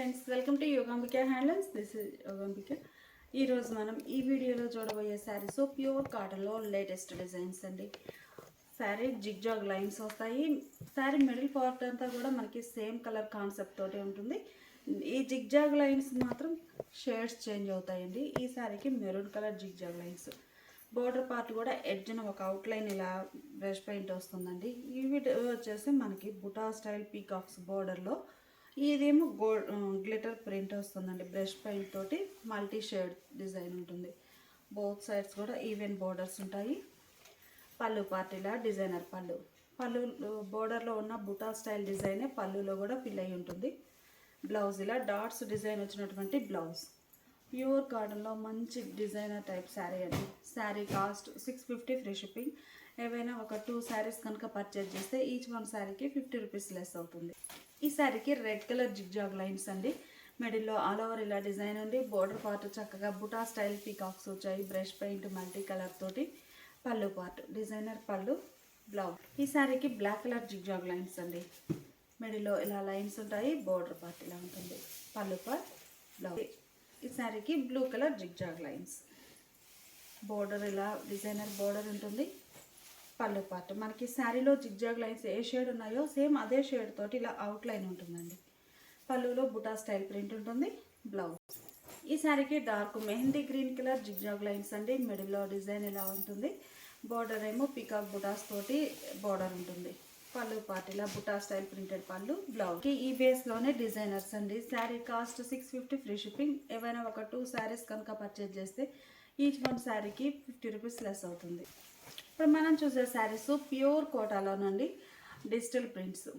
Friends, welcome to Yogambika handlooms. This is Yogambika. ఈరోజు మనం ఈ వీడియోలో చూడబోయే శారీస్ ప్యూర్ కాటన్లో లేటెస్ట్ డిజైన్స్ అండి. శారీ జిగ్జాగ్ లైన్స్ వస్తాయి. శారీ మిడిల్ పార్ట్ అంతా కూడా మనకి సేమ్ కలర్ కాన్సెప్ట్ తోటి ఉంటుంది. ఈ జిగ్జాగ్ లైన్స్ మాత్రం షేడ్స్ చేంజ్ అవుతాయండి. ఈ శారీకి maroon colour zigzag lines, border part కూడా ఎడ్జ్న ఒక అవుట్లైన్ ఇలా బ్రష్ పెయింట్ వస్తుందండి. ఇవి వచ్చేసి మనకి బుటా స్టైల్ పీకాక్స్ బోర్డర్లో, ఇదేమో గ్లిటర్ ప్రింట్ వస్తుందండి. బ్రష్ పెయింట్ తోటి మల్టీ షేడ్ డిజైన్ ఉంటుంది. బోత్ సైడ్స్ కూడా ఈవెన్ బోర్డర్స్ ఉంటాయి. పళ్ళు పార్ట్ ఇలా డిజైనర్ పళ్ళు, పళ్ళు బోర్డర్లో ఉన్న బుటా స్టైల్ డిజైనే పళ్ళులో కూడా ఫిల్ అయి ఉంటుంది. బ్లౌజ్ ఇలా డాట్స్ డిజైన్ వచ్చినటువంటి బ్లౌజ్. ప్యూర్ కాటన్లో మంచి డిజైనర్ టైప్ శారీ అండి. Sari cost 650 free shipping. ఏవైనా ఒక 2 శారీస్ కనుక పర్చేజ్ చేస్తే ఈచ్ వన్ శారీకి 50 రూపీస్ లెస్ అవుతుంది. ఈ శారీకి రెడ్ కలర్ జిగ్జాగ్ లైన్స్ అండి. మిడిల్లో ఆల్ ఓవర్ ఇలా డిజైన్ ఉంది. బోర్డర్ పార్ట్ చక్కగా బుటా స్టైల్ పీకాక్స్ వచ్చాయి. బ్రష్ పెయింట్ మల్టీ కలర్ తోటి. పళ్ళు పార్ట్ డిజైనర్ పళ్ళు, బ్లౌజ్. ఈ శారీకి బ్లాక్ కలర్ జిగ్జాగ్ లైన్స్ అండి. మిడిల్లో ఇలా లైన్స్ ఉంటాయి. బోర్డర్ పార్ట్ ఇలా ఉంటుంది. పళ్ళు పార్ట్, బ్లౌజ్. ఈ శారీకి blue colour zigzag lines, border ఇలా డిజైనర్ బోర్డర్ ఉంటుంది. పళ్ళు పార్ట్ మనకి శారీలో జిగ్జాగ్ లైన్స్ ఏ షేడ్ ఉన్నాయో సేమ్ అదే షేడ్ తోటి ఇలా అవుట్లైన్ ఉంటుందండి. పళ్ళులో బుటా స్టైల్ ప్రింట్ ఉంటుంది. బ్లౌజ్. ఈ శారీకి dark mehndi green colour zigzag lines అండి. మిడిల్లో డిజైన్ ఇలా ఉంటుంది. బోర్డర్ ఏమో పీకాక్ బుటాస్ తోటి బోర్డర్ ఉంటుంది. పళ్ళు పార్ట్ ఇలా బుటా స్టైల్ ప్రింటెడ్ పళ్ళు, బ్లౌజ్. ఈ బేస్లోనే డిజైనర్స్ అండి. Sari cost 650 free shipping. ఏవైనా ఒక 2 శారీస్ కనుక పర్చేజ్ చేస్తే ఈచ్ వన్ శారీకి 50 రూపీస్ లెస్ అవుతుంది. ఇప్పుడు మనం చూసే శారీస్ ప్యూర్ కోటాలోనండి. Digital prints.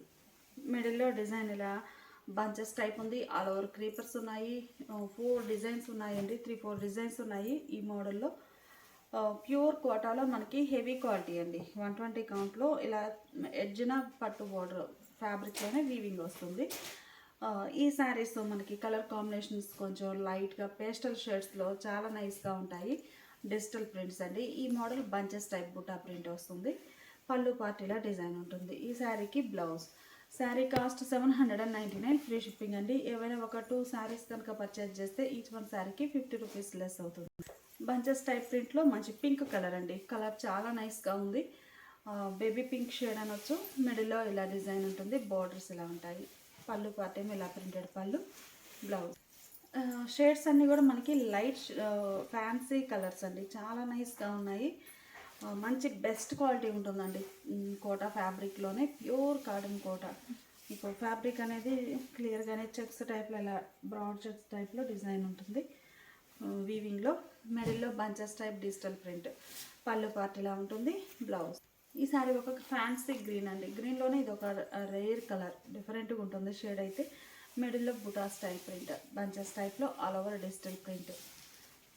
మిడిల్లో డిజైన్ ఇలా బంచెస్ టైప్ ఉంది. ఆల్ ఓవర్ క్రీపర్స్ ఉన్నాయి. 4 డిజైన్స్ ఉన్నాయండి. 3-4 డిజైన్స్ ఉన్నాయి ఈ మోడల్లో. ప్యూర్ కోటాలో మనకి హెవీ క్వాలిటీ అండి. 120 కౌంట్లో ఇలా ఎడ్జ్న పట్టు బోర్డర్ ఫ్యాబ్రిక్లోనే వీవింగ్ వస్తుంది. ఈ శారీస్ మనకి కలర్ కాంబినేషన్స్ కొంచెం లైట్గా పేస్టల్ షేడ్స్లో చాలా నైస్గా ఉంటాయి. డిజిటల్ ప్రింట్స్ అండి. ఈ మోడల్ బంచెస్ టైప్ బుటా ప్రింట్ వస్తుంది. పళ్ళు పార్టీలా డిజైన్ ఉంటుంది. ఈ శారీకి blouse. Sari cost 799 free shipping అండి. ఏవైనా ఒక 2 శారీస్ కనుక పర్చేజ్ చేస్తే ఈచ్ వన్ శారీకి 50 రూపీస్ లెస్ అవుతుంది. బంచెస్ టైప్ ప్రింట్లో మంచి పింక్ కలర్ అండి. కలర్ చాలా నైస్గా ఉంది. బేబీ పింక్ షేడ్ అనొచ్చు. మిడిల్లో ఇలా డిజైన్ ఉంటుంది. బోర్డర్స్ ఇలా ఉంటాయి. పళ్ళు పార్ట్ ఏమో ఇలా ప్రింటెడ్ పళ్ళు, బ్లౌజ్. షేడ్స్ అన్నీ కూడా మనకి లైట్ ఫ్యాన్సీ కలర్స్ అండి. చాలా నైస్గా ఉన్నాయి. మంచి బెస్ట్ క్వాలిటీ ఉంటుందండి. కోటా ఫ్యాబ్రిక్లోనే ప్యూర్ కాటన్ కోటా. మీకు ఫ్యాబ్రిక్ అనేది క్లియర్గానే చెక్స్ టైప్లో ఇలా బ్రాడ్ చెక్స్ టైప్లో డిజైన్ ఉంటుంది. వీవింగ్లో మిడిల్లో బంచెస్ టైప్ డిజిటల్ ప్రింట్. పళ్ళు పార్ట్ ఇలా ఉంటుంది. బ్లౌజ్. ఈ సారీ ఒక ఫ్యాన్సీ గ్రీన్ అండి. గ్రీన్లోనే ఇది ఒక రేర్ కలర్, డిఫరెంట్గా ఉంటుంది షేడ్ అయితే. మిడిల్లో బుటా స్టైల్ ప్రింట్, బంచెస్ టైప్లో ఆల్ ఓవర్ డిజిటల్ ప్రింట్.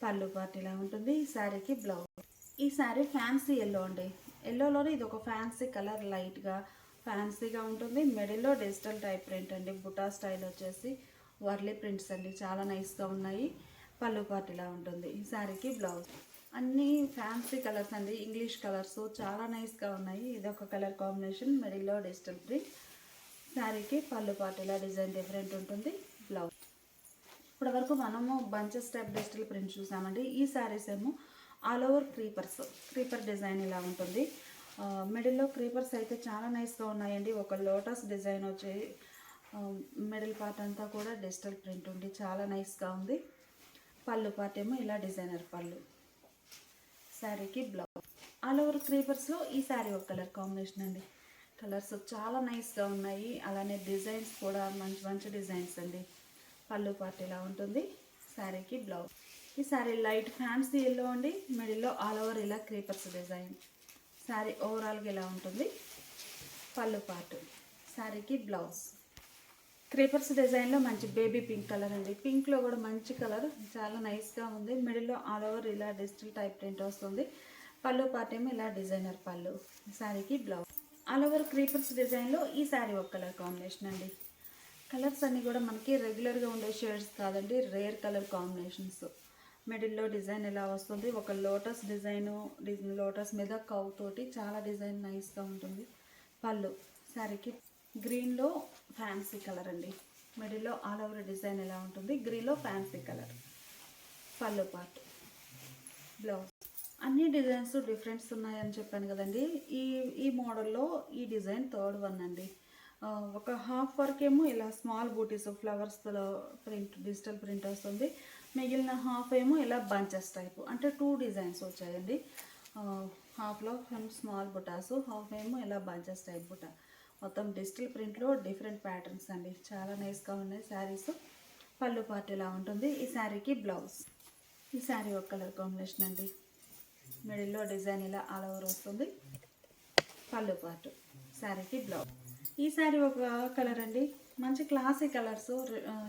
పళ్ళు పార్ట్ ఇలా ఉంటుంది. ఈ శారీకి బ్లౌజ్. ఈ శారీ ఫ్యాన్సీ ఎల్లో అండి. ఎల్లోలోనే ఇది ఒక ఫ్యాన్సీ కలర్, లైట్గా ఫ్యాన్సీగా ఉంటుంది. మిడిల్లో డిజిటల్ టైప్ ప్రింట్ అండి. బుటా స్టైల్ వచ్చేసి వర్లీ ప్రింట్స్ అండి. చాలా నైస్గా ఉన్నాయి. పళ్ళు పార్ట్ ఇలా ఉంటుంది. ఈ శారీకి బ్లౌజ్. అన్నీ ఫ్యాన్సీ కలర్స్ అండి. ఇంగ్లీష్ కలర్స్ చాలా నైస్గా ఉన్నాయి. ఇది ఒక కలర్ కాంబినేషన్. మిడిల్లో డిజిటల్ ప్రింట్. శారీకి పళ్ళు పార్ట్ ఇలా డిజైన్ డిఫరెంట్ ఉంటుంది. బ్లౌజ్. ఇప్పటి వరకు మనము బంచెస్ టైప్ డిజిటల్ ప్రింట్ చూసామండి. ఈ శారీస్ ఏమో ఆల్ ఓవర్ క్రీపర్ డిజైన్ ఇలా ఉంటుంది. మిడిల్లో క్రీపర్స్ అయితే చాలా నైస్గా ఉన్నాయండి. ఒక లోటస్ డిజైన్ వచ్చి మిడిల్ పార్ట్ అంతా కూడా డిజిటల్ ప్రింట్ ఉంది. చాలా నైస్గా ఉంది. పళ్ళు పార్ట్ ఏమో ఇలా డిజైనర్ పళ్ళు. శారీకి బ్లౌజ్. ఆల్ ఓవర్ క్రీపర్స్లో ఈ శారీ ఒక కలర్ కాంబినేషన్ అండి. కలర్స్ చాలా నైస్గా ఉన్నాయి. అలానే డిజైన్స్ కూడా మంచి మంచి డిజైన్స్ అండి. పళ్ళు పార్ట్ ఇలా ఉంటుంది. శారీకి బ్లౌజ్. ఈ శారీ లైట్ ఫ్యాన్సీ ఎల్లో అండి. మిడిల్లో ఆల్ ఓవర్ ఇలా క్రీపర్స్ డిజైన్. శారీ ఓవరాల్గా ఇలా ఉంటుంది. పళ్ళు పార్ట్. శారీకి బ్లౌజ్. క్రీపర్స్ డిజైన్లో మంచి బేబీ పింక్ కలర్ అండి. పింక్లో కూడా మంచి కలర్, చాలా నైస్గా ఉంది. మిడిల్లో ఆల్ ఓవర్ ఇలా డిజిటల్ టైప్ ప్రింట్ వస్తుంది. పళ్ళు పార్ట్ ఏమో ఇలా డిజైనర్ పళ్ళు. శారీకి బ్లౌజ్. ఆల్ ఓవర్ క్రీపర్స్ డిజైన్లో ఈ శారీ ఒక కలర్ కాంబినేషన్ అండి. కలర్స్ అన్నీ కూడా మనకి రెగ్యులర్గా ఉండే షేడ్స్ కాదండి, రేర్ కలర్ కాంబినేషన్స్. మిడిల్లో డిజైన్ ఇలా వస్తుంది. ఒక లోటస్ డిజైను, లోటస్ మీద కవ్ తోటి చాలా డిజైన్ నైస్గా ఉంటుంది. పళ్ళు. శారీకి గ్రీన్లో ఫ్యాన్సీ కలర్ అండి. మిడిల్లో ఆల్ ఓవర్ డిజైన్ ఎలా ఉంటుంది, గ్రీన్లో ఫ్యాన్సీ కలర్. పళ్ళు పార్ట్, బ్లౌజ్. అన్ని డిజైన్స్ డిఫరెంట్స్ ఉన్నాయని చెప్పాను కదండి. ఈ మోడల్లో ఈ డిజైన్ థర్డ్ వన్ అండి. ఒక హాఫ్ వర్క్ ఏమో ఇలా స్మాల్ బూటీస్ ఫ్లవర్స్లో ప్రింట్, డిజిటల్ ప్రింట్ వస్తుంది. మిగిలిన హాఫ్ ఏమో ఇలా బంచెస్ టైపు, అంటే 2 డిజైన్స్ వచ్చాయండి. హాఫ్లో స్మాల్ బుటాస్, హాఫ్ ఏమో ఇలా బంచెస్ టైప్ బుటా. మొత్తం డిజిటల్ ప్రింట్లో డిఫరెంట్ ప్యాటర్న్స్ అండి. చాలా నైస్గా ఉన్నాయి శారీస్. పళ్ళు పార్ట్ ఇలా ఉంటుంది. ఈ శారీకి బ్లౌజ్. ఈ శారీ ఒక కలర్ కాంబినేషన్ అండి. మిడిల్లో డిజైన్ ఇలా ఆల్ ఓవర్ వస్తుంది. పళ్ళు పార్ట్, శారీకి బ్లౌజ్. ఈ శారీ ఒక కలర్ అండి. మంచి క్లాసిక్ కలర్స్,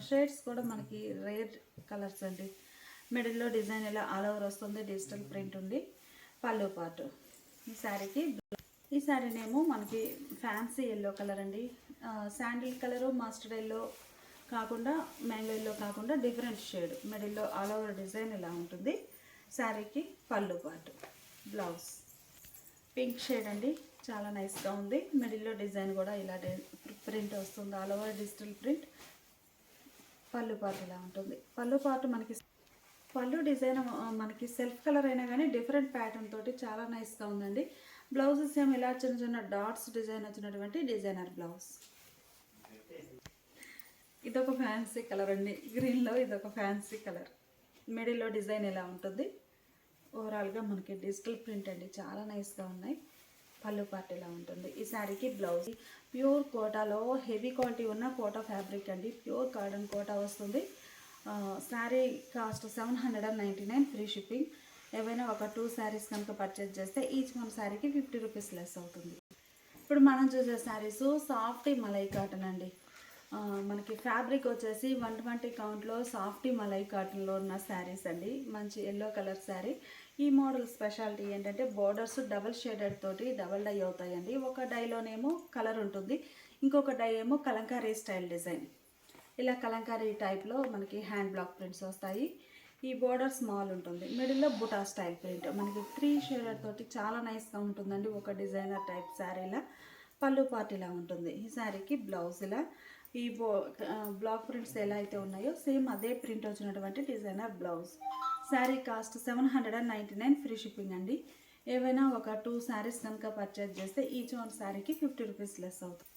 షేడ్స్ కూడా మనకి రేర్ కలర్స్ అండి. మిడిల్లో డిజైన్ ఇలా ఆల్ ఓవర్ వస్తుంది. డిజిటల్ ప్రింట్ ఉంది. పళ్ళు పార్ట్. ఈ శారీకి ఈ శారీనేమో మనకి ఫ్యాన్సీ ఎల్లో కలర్ అండి. శాండిల్ కలరు, మస్టర్డ్ ఎల్లో కాకుండా, మ్యాంగో ఎల్లో కాకుండా డిఫరెంట్ షేడ్. మిడిల్లో ఆల్ ఓవర్ డిజైన్ ఇలా ఉంటుంది. శారీకి పళ్ళు పార్ట్, బ్లౌజ్. పింక్ షేడ్ అండి, చాలా నైస్గా ఉంది. మిడిల్లో డిజైన్ కూడా ఇలా ప్రింట్ వస్తుంది, ఆల్ ఓవర్ డిజిటల్ ప్రింట్. పళ్ళు పార్ట్ ఇలా ఉంటుంది. పళ్ళు పార్ట్ మనకి పళ్ళు డిజైన్ మనకి సెల్ఫ్ కలర్ అయినా కానీ డిఫరెంట్ ప్యాటర్న్ తోటి చాలా నైస్గా ఉందండి. బ్లౌజెస్ ఏమో ఇలా చిన్న చిన్న డాట్స్ డిజైన్ వచ్చినటువంటి డిజైనర్ బ్లౌజ్. ఇదొక ఫ్యాన్సీ కలర్ అండి. గ్రీన్లో ఇదొక ఫ్యాన్సీ కలర్. మిడిల్లో డిజైన్ ఎలా ఉంటుంది. ఓవరాల్గా మనకి డిజిటల్ ప్రింట్ అండి, చాలా నైస్గా ఉన్నాయి. పళ్ళు పార్ట్ ఇలా ఉంటుంది. ఈ శారీకి బ్లౌజ్. ప్యూర్ కోటాలో హెవీ క్వాలిటీ ఉన్న కోటా ఫ్యాబ్రిక్ అండి. ప్యూర్ కాటన్ కోటా వస్తుంది. Sari cost 799, free shipping. ఏవైనా ఒక 2 శారీస్ కనుక పర్చేజ్ చేస్తే ఈచ్ వన్ శారీకి 50 రూపీస్ లెస్ అవుతుంది. ఇప్పుడు మనం చూసే శారీస్ సాఫ్టీ మలై కాటన్ అండి. మనకి ఫ్యాబ్రిక్ వచ్చేసి 120 కౌంట్లో సాఫ్టీ మలై కాటన్లో ఉన్న శారీస్ అండి. మంచి ఎల్లో కలర్ శారీ. ఈ మోడల్ స్పెషాలిటీ ఏంటంటే బోర్డర్స్ డబల్ షేడెడ్ తోటి డబల్ డై అవుతాయండి. ఒక డైలోనేమో కలర్ ఉంటుంది, ఇంకొక డై ఏమో కలంకారీ స్టైల్ డిజైన్. ఇలా కలంకారీ టైప్లో మనకి హ్యాండ్ బ్లాక్ ప్రింట్స్ వస్తాయి. ఈ బోర్డర్ స్మాల్ ఉంటుంది. మిడిల్లో బుటా స్టైల్ ప్రింట్ మనకి 3 షేడెడ్ తోటి చాలా నైస్గా ఉంటుందండి. ఒక డిజైనర్ టైప్ శారీలా. పళ్ళు పార్ట్ ఇలా ఉంటుంది. ఈ శారీకి బ్లౌజ్ ఇలా. ఈ బ్లాక్ ప్రింట్స్ ఎలా అయితే ఉన్నాయో సేమ్ అదే ప్రింట్ వచ్చినటువంటి designer blouse. Sari cost 799, free shipping అండి. ఏవైనా ఒక 2 శారీస్ కనుక పర్చేజ్ చేస్తే ఈచ్ వన్ శారీకి 50 రూపీస్ లెస్ అవుతుంది.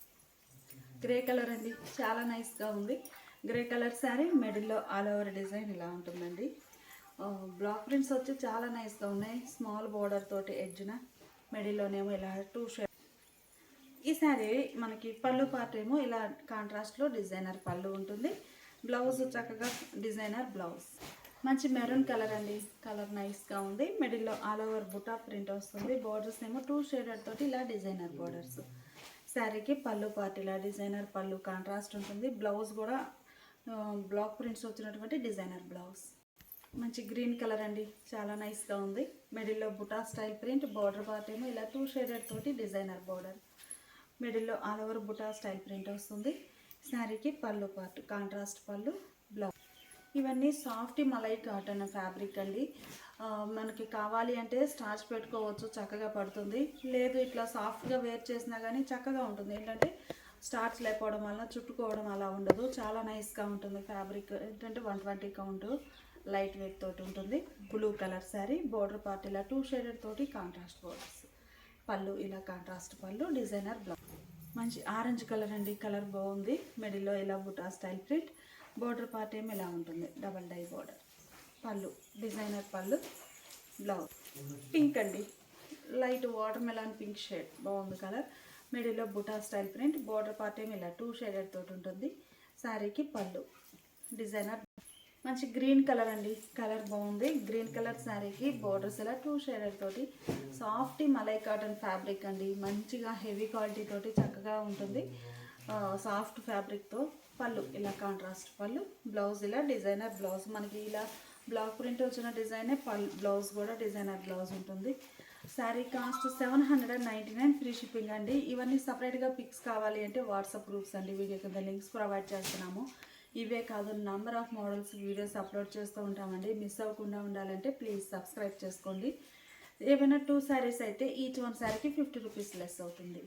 గ్రే కలర్ అండి, చాలా నైస్గా ఉంది. Grey colour sari. మిడిల్లో ఆల్ ఓవర్ డిజైన్ ఇలా ఉంటుందండి. బ్లాక్ ప్రింట్స్ వచ్చి చాలా నైస్గా ఉన్నాయి. స్మాల్ బోర్డర్ తోటి ఎడ్జ్న, మిడిల్లోనేమో ఇలా 2 షేడ్. ఈ శారీ మనకి పళ్ళు పార్ట్ ఏమో ఇలా కాంట్రాస్ట్లో డిజైనర్ పళ్ళు ఉంటుంది. బ్లౌజ్ చక్కగా డిజైనర్ బ్లౌజ్. మంచి మెరూన్ కలర్ అండి. కలర్ నైస్గా ఉంది. మిడిల్లో ఆల్ ఓవర్ బుటా ప్రింట్ వస్తుంది. బోర్డర్స్ ఏమో 2 షేడెడ్ తోటి ఇలా డిజైనర్ బోర్డర్స్. శారీకి పళ్ళు పార్ట్ ఇలా డిజైనర్ పళ్ళు కాంట్రాస్ట్ ఉంటుంది. బ్లౌజ్ కూడా బ్లాక్ ప్రింట్స్ వచ్చినటువంటి డిజైనర్ బ్లౌజ్. మంచి గ్రీన్ కలర్ అండి, చాలా నైస్గా ఉంది. మిడిల్లో బుటా స్టైల్ ప్రింట్. బోర్డర్ పార్ట్ ఏమో ఇలా 2 షేడెడ్ తోటి డిజైనర్ బోర్డర్. మిడిల్లో ఆల్ ఓవర్ బుటా స్టైల్ ప్రింట్ వస్తుంది. శారీకి పళ్ళు పార్ట్ కాంట్రాస్ట్ పళ్ళు, బ్లౌజ్. ఇవన్నీ సాఫ్టీ మలై కాటన్ ఫ్యాబ్రిక్ అండి. మనకి కావాలి అంటే స్టార్చ్ పెట్టుకోవచ్చు, చక్కగా పడుతుంది. లేదు ఇట్లా సాఫ్ట్గా వేర్ చేసినా కానీ చక్కగా ఉంటుంది. ఏంటంటే స్టార్చ్ లేకపోవడం వల్ల చుట్టుకోవడం అలా ఉండదు. చాలా నైస్గా ఉంటుంది ఫ్యాబ్రిక్. ఏంటంటే 120 కౌంట్, లైట్ వెయిట్ తోటి ఉంటుంది. Blue colour sari. Border part ఇలా 2 షేడెడ్ తోటి కాంట్రాస్ట్ బోర్డర్స్. పళ్ళు ఇలా కాంట్రాస్ట్ పళ్ళు, డిజైనర్ బ్లౌజ్. మంచి ఆరెంజ్ కలర్ అండి, కలర్ బాగుంది. మిడిల్లో ఇలా బుటా స్టైల్ ప్రింట్. బోర్డర్ పార్ట్ ఏమో ఇలా ఉంటుంది, డబల్ డై బోర్డర్. పళ్ళు డిజైనర్ పళ్ళు, బ్లౌజ్. పింక్ అండి, light watermelon pink shade, బాగుంది కలర్. మిడిల్లో బుటా స్టైల్ ప్రింట్. బోర్డర్ పార్ట్ ఏమో ఇలా 2 షేడెడ్ తోటి ఉంటుంది. శారీకి పళ్ళు డిజైనర్. మంచి గ్రీన్ కలర్ అండి, కలర్ బాగుంది. గ్రీన్ కలర్ శారీకి బోర్డర్స్ ఇలా 2 షేడెడ్ తోటి. సాఫ్టీ మలై కాటన్ ఫ్యాబ్రిక్ అండి. మంచిగా హెవీ క్వాలిటీ తోటి చక్కగా ఉంటుంది. సాఫ్ట్ ఫ్యాబ్రిక్తో. పళ్ళు ఇలా కాంట్రాస్ట్ పళ్ళు. బ్లౌజ్ ఇలా డిజైనర్ బ్లౌజ్. మనకి ఇలా బ్లాక్ ప్రింట్ వచ్చిన డిజైనే బ్లౌజ్ కూడా డిజైనర్ బ్లౌజ్ ఉంటుంది. శారీ కాస్ట్ 799, ఫ్రీ షిప్పింగ్ అండి. ఇవన్నీ సపరేట్గా పిక్స్ కావాలి అంటే వాట్సాప్ గ్రూప్స్ అండి, వీడియో కింద లింక్స్ ప్రొవైడ్ చేస్తున్నాము. ఇవే కాదు number of models videos upload చేస్తూ ఉంటామండి. మిస్ అవ్వకుండా ఉండాలంటే ప్లీజ్ సబ్స్క్రైబ్ చేసుకోండి. ఏవైనా 2 శారీస్ అయితే ఈచ్ వన్ శారీకి 50 రూపీస్ లెస్ అవుతుంది.